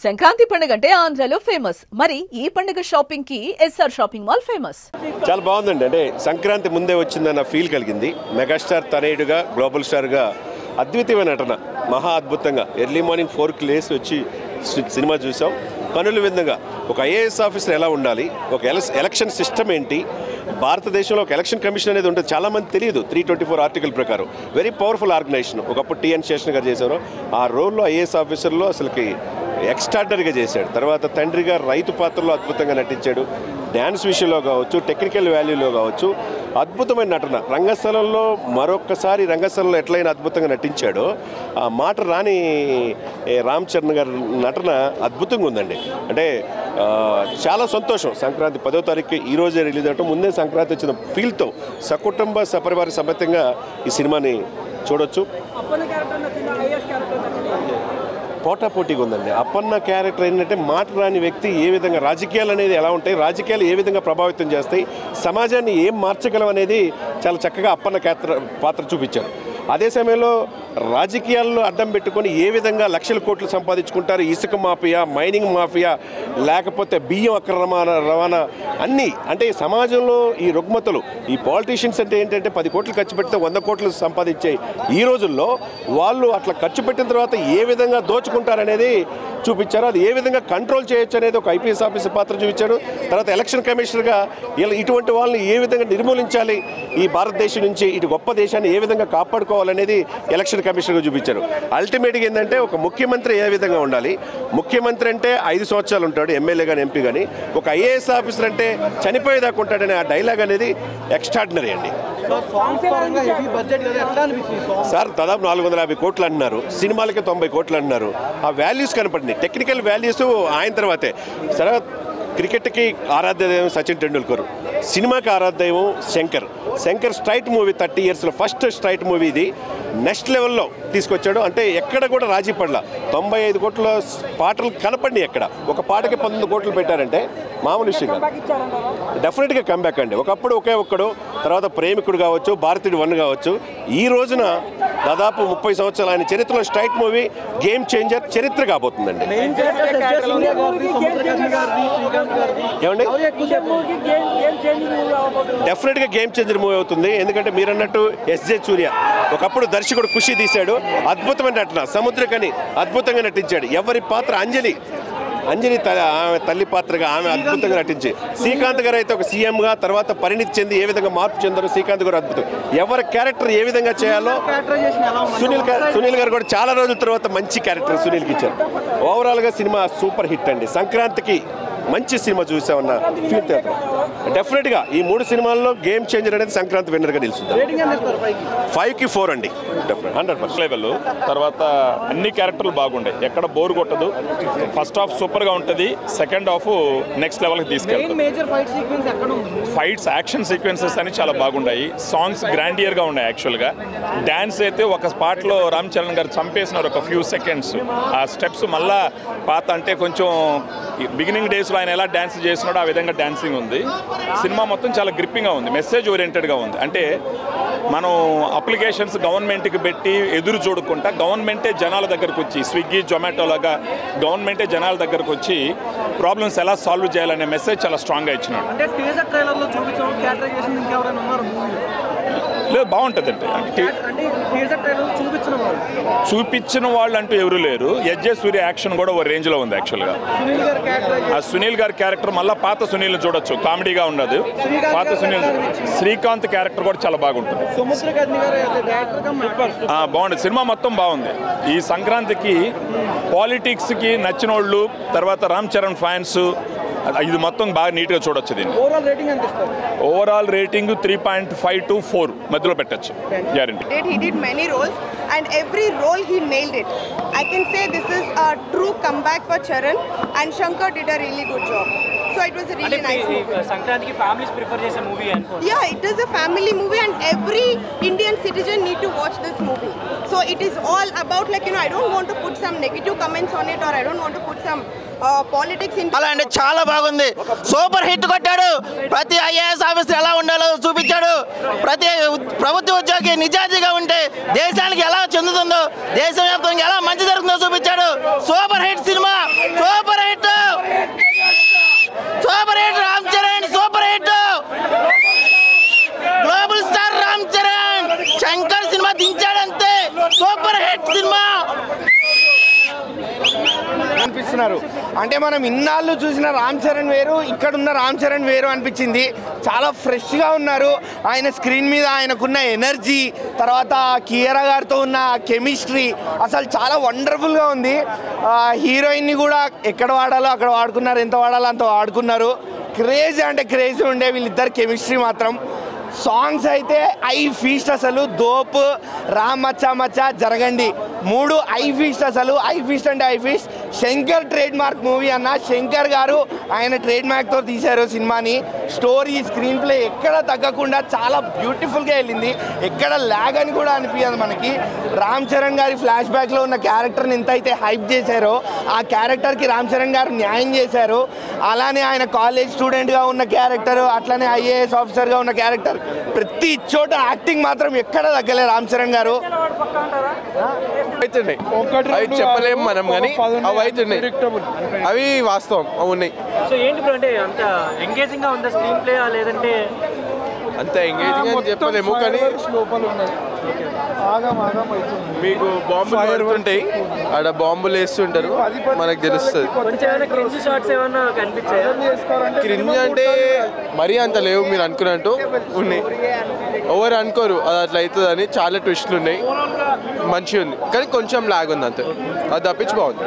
సంక్రాంతి పండుగ అంటే ఆంధ్రాలో ఫేమస్. మరి ఈ పండుగ షాపింగ్ కి ఎస్ఆర్ షాపింగ్ మాల్ ఫేమస్. చాలా బాగుందండి. అంటే సంక్రాంతి ముందే వచ్చిందన్న ఫీల్ కలిగింది. మెగాస్టార్ తనయుడుగా, గ్లోబల్ స్టార్గా అద్వితీయమైన నటన, మహా అద్భుతంగా. ఎర్లీ మార్నింగ్ 4కి లేసి వచ్చి సినిమా చూసాం. కనుల విందుగా ఒక ఐఏఎస్ ఆఫీసర్ ఎలా ఉండాలి, ఒక ఎలక్షన్ సిస్టమ్ ఏంటి, భారతదేశంలో ఒక ఎలక్షన్ కమిషన్ అనేది ఉంటుంది, చాలామంది తెలియదు. 324 ఆర్టికల్ ప్రకారం వెరీ పవర్ఫుల్ ఆర్గనైజేషన్. ఒకప్పుడు టిఎన్ శేషన్ గారు చేశారు. ఆ రోల్లో ఐఏఎస్ ఆఫీసర్లో అసలుకి ఎక్స్ట్రాడనరీగా చేశాడు. తర్వాత తండ్రిగా రైతు పాత్రలో అద్భుతంగా నటించాడు. డ్యాన్స్ విషయంలో కావచ్చు, టెక్నికల్ వాల్యూలో కావచ్చు, అద్భుతమైన నటన. రంగస్థలంలో మరొక్కసారి రంగస్థలంలో ఎట్లయినా అద్భుతంగా నటించాడో, ఆ మాట రాని రామ్ చరణ్ గారి నటన అద్భుతంగా ఉందండి. అంటే చాలా సంతోషం. సంక్రాంతి 10వ తారీఖు ఈరోజే రిలీజ్ అవటం, ముందే సంక్రాంతి వచ్చిన ఫీల్తో సకుటుంబ సపరివార సమేతంగా ఈ సినిమాని చూడొచ్చు. పోటాపోటీగా ఉందండి. అప్పన్న క్యారెక్టర్ ఏంటంటే మాట రాని వ్యక్తి. ఏ విధంగా రాజకీయాలు అనేది ఎలా ఉంటాయి, రాజకీయాలు ఏ విధంగా ప్రభావితం చేస్తాయి, సమాజాన్ని ఏం మార్చగలం అనేది చాలా చక్కగా అప్పన్న పాత్ర చూపించారు. అదే సమయంలో రాజకీయాల్లో అడ్డం పెట్టుకొని ఏ విధంగా లక్షల కోట్లు సంపాదించుకుంటారు, ఇసుక మాఫియా, మైనింగ్ మాఫియా, లేకపోతే బియ్యం అక్రమ రవాణా, అన్నీ. అంటే సమాజంలో ఈ రుగ్మతలు, ఈ పాలిటీషియన్స్ అంటే ఏంటంటే 10 కోట్లు ఖర్చు పెడితే 100 కోట్లు సంపాదించే ఈ రోజుల్లో వాళ్ళు అట్లా ఖర్చు పెట్టిన తర్వాత ఏ విధంగా దోచుకుంటారనేది చూపించారు. అది ఏ విధంగా కంట్రోల్ చేయొచ్చు అనేది ఒక ఐపీఎస్ ఆఫీసర్ పాత్ర చూపించారు. తర్వాత ఎలక్షన్ కమిషనర్గా ఇటువంటి వాళ్ళని ఏ విధంగా నిర్మూలించాలి, ఈ భారతదేశం నుంచి ఇటు గొప్ప దేశాన్ని ఏ విధంగా కాపాడుకోవాలనేది ఎలక్షన్ కమిషనర్గా చూపించారు. అల్టిమేట్గా ఏంటంటే ఒక ముఖ్యమంత్రి ఏ విధంగా ఉండాలి, ముఖ్యమంత్రి అంటే 5 సంవత్సరాలు ఉంటాడు, ఎమ్మెల్యే కానీ ఎంపీ కానీ. ఒక ఐఏఎస్ ఆఫీసర్ అంటే చనిపోయేదాకా ఉంటాడనే ఆ డైలాగ్ అనేది ఎక్స్ట్రాడినరీ అండి. సార్ దాదాపు 450 కోట్లు అంటున్నారు, సినిమాలకి 90 కోట్లు అంటున్నారు. ఆ వాల్యూస్ కనపడింది, టెక్నికల్ వాల్యూస్ ఆయన తర్వాతే. సరే, క్రికెట్కి ఆరాధ్యదైవం సచిన్ టెండూల్కర్, సినిమాకి ఆరాధ్యదైవం శంకర్ స్ట్రైట్ మూవీ 30 ఇయర్స్లో ఫస్ట్ స్ట్రైట్ మూవీ ఇది. నెక్స్ట్ లెవెల్లో తీసుకొచ్చాడు. అంటే ఎక్కడ కూడా రాజీ పడలా. 95 కోట్ల పాటలు కనపడి ఎక్కడ ఒక పాటకి 19 కోట్లు పెట్టారంటే మామూలు విషయం కాదు. డెఫినెట్గా కంబ్యాక్ అండి. ఒకప్పుడు ఒకే ఒక్కడు, తర్వాత ప్రేమికుడు కావచ్చు, భారతీయుడు 1 కావచ్చు. ఈ రోజున దాదాపు 30 సంవత్సరాలు ఆయన చరిత్రలో స్ట్రైట్ మూవీ గేమ్ చేంజర్ చరిత్ర కాబోతుందండి. ఏమండి, డెఫినెట్గా గేమ్ చేంజర్ మూవీ అవుతుంది. ఎందుకంటే మీరు అన్నట్టు ఎస్జే సూర్య ఒకప్పుడు దర్శకుడు ఖుషి తీశాడు, అద్భుతమైన నటన. సముద్రకని అద్భుతంగా నటించాడు. ఎవరి పాత్ర అంజలి ఆమె తల్లి పాత్రగా ఆమె అద్భుతంగా నటించి, శ్రీకాంత్ గారు అయితే ఒక సీఎంగా తర్వాత పరిణితి చెంది ఏ విధంగా మార్పు చెందారో శ్రీకాంత్ గారు అద్భుతం. ఎవరి క్యారెక్టర్ ఏ విధంగా చేయాలో సునీల్ గారు కూడా చాలా రోజుల తర్వాత మంచి క్యారెక్టర్ సునీల్కి ఇచ్చారు. ఓవరాల్గా సినిమా సూపర్ హిట్ అండి. సంక్రాంతికి మంచి సినిమా చూసామన్న ఫీల్ చేస్తాం. డెఫినెట్గా ఈ 3 సినిమాల్లో గేమ్ చేంజర్ అనేది సంక్రాంతి విన్నర్గా నిలుస్తుంది. 5కి 4 అండి, 100% లెవెల్. తర్వాత అన్ని క్యారెక్టర్లు బాగుంటాయి, ఎక్కడ బోర్ కొట్టదు. ఫస్ట్ హాఫ్ సూపర్గా ఉంటుంది, సెకండ్ హాఫ్ నెక్స్ట్ లెవెల్కి తీసుకెళ్తాం. ఫైట్స్, యాక్షన్ సీక్వెన్సెస్ అని చాలా బాగున్నాయి. సాంగ్స్ గ్రాండియర్గా ఉన్నాయి. యాక్చువల్గా డ్యాన్స్ అయితే ఒక పాటలో రామ్ చరణ్ గారు చంపేసినారు ఒక ఫ్యూ సెకండ్స్. ఆ స్టెప్స్ మళ్ళా పాత అంటే కొంచెం బిగినింగ్ డేస్లో ఆయన ఎలా డ్యాన్స్ చేస్తున్నాడో ఆ విధంగా డ్యాన్సింగ్ ఉంది. సినిమా మొత్తం చాలా గ్రిప్పింగ్గా ఉంది, మెసేజ్ ఓరియంటెడ్గా ఉంది. అంటే మనం అప్లికేషన్స్ గవర్నమెంట్కి పెట్టి ఎదురు చూడకుండా గవర్నమెంటే జనాల దగ్గరకు వచ్చి, స్విగ్గీ జొమాటో లాగా గవర్నమెంటే జనాల దగ్గరకు వచ్చి ప్రాబ్లమ్స్ ఎలా సాల్వ్ చేయాలనే మెసేజ్ చాలా స్ట్రాంగ్గా ఇచ్చినాడు. లేదు, బాగుంటుందండి. చూపించిన వాళ్ళు అంటూ ఎవరు లేరు. ఎస్జే సూర్య యాక్షన్ కూడా ఓ రేంజ్లో ఉంది. యాక్చువల్గా ఆ సునీల్ గారి క్యారెక్టర్ మళ్ళీ పాత సునీల్ని చూడొచ్చు, కామెడీగా ఉండదు. పాత సునీల్, శ్రీకాంత్ క్యారెక్టర్ కూడా చాలా బాగుంటుంది. బాగుంది, సినిమా మొత్తం బాగుంది. ఈ సంక్రాంతికి పాలిటిక్స్కి నచ్చిన వాళ్ళు, తర్వాత రామ్ చరణ్ ఫ్యాన్స్, ఇది మొత్తం బాగా నీట్గా చూడొచ్చు. దీన్ని ఓవరాల్ రేటింగ్ 3.5 to 4 మధ్యలో పెట్టచ్చు, guarantee. He did many roles and every role he nailed it. I can say this is a true comeback for Charan and Shankar did a really good job. So it was a really nice movie. Sankranti families prefer this movie and yeah, it is a family movie and every Indian citizen need to watch this movie. So it is all about I don't want to put some negative comments on it or I don't want to put some politics into అలా అంటే చాలా బాగుంది. Super hit కొట్టాడు. ప్రతి IAS officer ఎలా ఉండాలో చూపించాడు. ప్రతి ప్రభుత్వ ఉద్యోగి నిజాయితీగా ఉంటే దేశానికి ఎలా చెందుతుందో, దేశవ్యాప్తంగా ఎలా మంచి జరుగుతుందో చూపించాడు. Super hit cinema. చేస్తున్నారు. అంటే మనం ఇన్నాళ్ళు చూసిన రామ్ చరణ్ వేరు, ఇక్కడున్న రామ్ చరణ్ వేరు అనిపించింది. చాలా ఫ్రెష్గా ఉన్నారు. ఆయన స్క్రీన్ మీద ఆయనకున్న ఎనర్జీ, తర్వాత కియారా గారితో ఉన్న కెమిస్ట్రీ అసలు చాలా వండర్ఫుల్గా ఉంది. హీరోయిన్ని కూడా ఎక్కడ వాడాలో అక్కడ వాడుకున్నారు, ఎంత వాడాలో అంత వాడుకున్నారు. క్రేజీ అంటే క్రేజీ ఉండే వీళ్ళిద్దరు కెమిస్ట్రీ మాత్రం. సాంగ్స్ అయితే ఐ ఫీస్ట్, అసలు దోప్, రామ్ మచ్చా మచ్చా, జరగండి, 3 ఐ ఫీస్ట్. అసలు ఐ ఫీస్ట్ అంటే I feast. Shankar trade mark movie అన్న. శంకర్ గారు ఆయన ట్రేడ్ మార్క్తో తీశారు సినిమాని. స్టోరీ, స్క్రీన్ ప్లే ఎక్కడ తగ్గకుండా చాలా బ్యూటిఫుల్గా వెళ్ళింది. ఎక్కడ ల్యాగ్ అని కూడా అనిపించదు మనకి. రామ్ చరణ్ గారి ఫ్లాష్ బ్యాక్లో ఉన్న క్యారెక్టర్ని ఎంత అయితే హైప్ చేశారో ఆ క్యారెక్టర్కి రామ్ చరణ్ గారు న్యాయం చేశారు. అలానే ఆయన కాలేజ్ స్టూడెంట్గా ఉన్న క్యారెక్టర్, అట్లనే ఐఏఎస్ ఆఫీసర్గా ఉన్న క్యారెక్టర్, ప్రతి చోట యాక్టింగ్ మాత్రం ఎక్కడ తగ్గలే రామ్ చరణ్ గారు. అవి చెప్పలేము మనం, కానీ అవి అవుతున్నాయి, అవి వాస్తవం, అవి ఉన్నాయి. సో ఏంటి బ్రో, అంటే అంత ఎంగేజింగ్ గా ఉందా స్క్రీన్ ప్లే, లేదంటే అంత ఎంగేజింగ్ అని చెప్పలేము, కానీ మీకు బాంబులు పడుతుంటాయి, ఆడ బాంబులు వేస్తుంటారు, మనకు తెలుస్తుంది. క్రింజ్ అంటే మరీ అంత లేవు, మీరు అనుకున్నట్టు ఉన్నాయి. ఎవరు అనుకోరు అది అట్లా అవుతుందని. చాలా ట్విస్టులు ఉన్నాయి, మంచిగా ఉంది, కానీ కొంచెం లాగ్ ఉంది అంతే. అది తప్పించి బాగుంది.